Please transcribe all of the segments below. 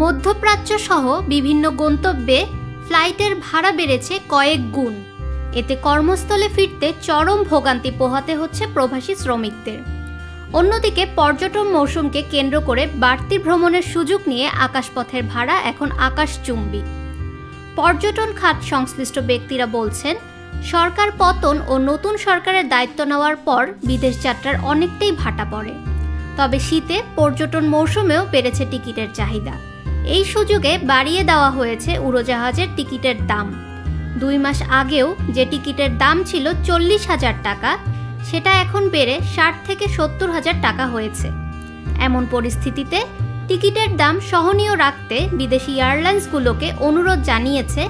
মধ্যপ্রাচ্য সহ বিভিন্ন গন্তব্যে ফ্লাইটের ভাড়া বেড়েছে কয়েক গুণ। এতে কর্মস্থলে ফিরতে চরম ভোগান্তি পোহাতে হচ্ছে প্রবাসী শ্রমিকদের। অন্যদিকে পর্যটন মৌসুমকে কেন্দ্র করে বাড়তি ভ্রমণের সুযোগ নিয়ে আকাশপথের ভাড়া এখন আকাশচুম্বী। পর্যটন খাত সংশ্লিষ্ট ব্যক্তিরা বলছেন, সরকার পতন ও নতুন সরকারের দায়িত্ব নেওয়ার পর বিদেশ যাত্রার অনেকটাই ভাটা পড়ে। তবে শীতে পর্যটন মৌসুমেও বেড়েছে টিকিটের চাহিদা। এই সুযোগে বাড়িয়ে দেওয়া হয়েছে উড়োজাহাজের টিকিটের দাম। 2 মাস আগেও যে টিকিটের দাম ছিল 40,000 টাকা, সেটা এখন বেড়ে 60 থেকে 70,000 টাকা হয়েছে। এমন পরিস্থিতিতে টিকিটের দাম সহনীয় রাখতে বিদেশি এয়ারলাইন্সগুলোকে অনুরোধ জানিয়েছে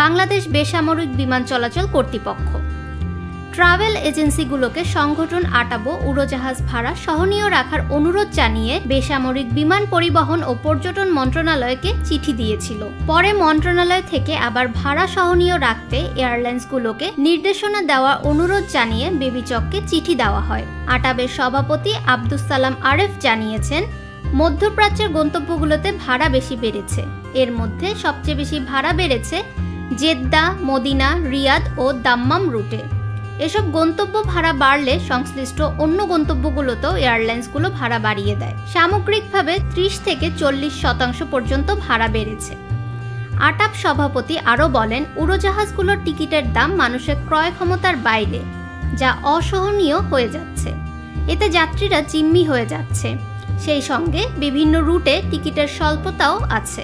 বাংলাদেশ বেসামরিক বিমান চলাচল কর্তৃপক্ষ। ট্রাভেল এজেন্সিগুলোকে সংগঠন আটাবো উড়োজাহাজ ভাড়া সহনীয় রাখার অনুরোধ জানিয়ে বেসামরিক বিমান পরিবহন ও পর্যটন মন্ত্রণালয়কে চিঠি দিয়েছিল। পরে মন্ত্রণালয় থেকে আবার ভাড়া সহনীয় রাখতে এয়ারলাইন্সগুলোকে নির্দেশনা দেওয়ার অনুরোধ জানিয়ে বেবিচককে চিঠি দেওয়া হয়। আটাবের সভাপতি আব্দুস সালাম আরেফ জানিয়েছেন, মধ্যপ্রাচ্যের গন্তব্যগুলোতে ভাড়া বেশি বেড়েছে। এর মধ্যে সবচেয়ে বেশি ভাড়া বেড়েছে জেদ্দা, মদিনা, রিয়াদ ও দাম্মাম রুটে। এসব গন্তব্য ভাড়া বাড়লে সংশ্লিষ্ট অন্য গন্তব্যগুলোতেও এয়ারলাইন্সগুলো ভাড়া বাড়িয়ে দেয়। সামগ্রিকভাবে 30 থেকে 40% পর্যন্ত ভাড়া বেড়েছে। আটাব সভাপতি আরও বলেন, উড়োজাহাজগুলোর টিকিটের দাম মানুষের ক্রয় ক্ষমতার বাইরে, যা অসহনীয় হয়ে যাচ্ছে। এতে যাত্রীরা জিম্মি হয়ে যাচ্ছে। সেই সঙ্গে বিভিন্ন রুটে টিকিটের স্বল্পতাও আছে।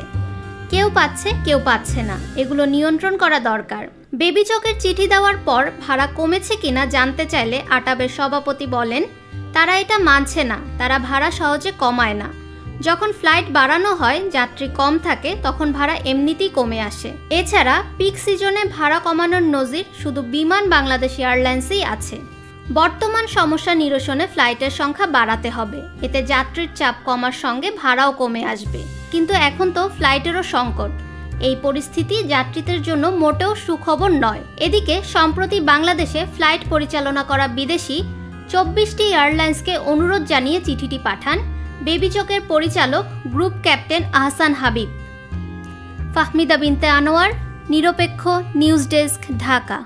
কেউ পাচ্ছে, কেউ পাচ্ছে না। এগুলো নিয়ন্ত্রণ করা দরকার। বেবিচকের চিঠি দেওয়ার পর ভাড়া কমেছে কিনা জানতে চাইলে আটাবের সভাপতি বলেন, তারা এটা মানছে না। তারা ভাড়া সহজে কমায় না। যখন ফ্লাইট বাড়ানো হয়, যাত্রী কম থাকে, তখন ভাড়া এমনিতেই কমে আসে। এছাড়া পিক সিজনে ভাড়া কমানোর নজির শুধু বিমান বাংলাদেশ এয়ারলাইন্সেই আছে। বর্তমান সমস্যা নিরসনে ফ্লাইটের সংখ্যা বাড়াতে হবে। এতে যাত্রীর চাপ কমার সঙ্গে ভাড়াও কমে আসবে। কিন্তু এখন তো ফ্লাইটেরও সংকট। এই পরিস্থিতি যাত্রীদের জন্য মোটেও সুখবর নয়। এদিকে সম্প্রতি বাংলাদেশে ফ্লাইট পরিচালনা করা বিদেশি 24টি এয়ারলাইন্সকে অনুরোধ জানিয়ে চিঠিটি পাঠান বেবিচকের পরিচালক গ্রুপ ক্যাপ্টেন আহসান হাবিব। ফাহমিদা বিনতে আনোয়ার, নিরপেক্ষ নিউজ ডেস্ক, ঢাকা।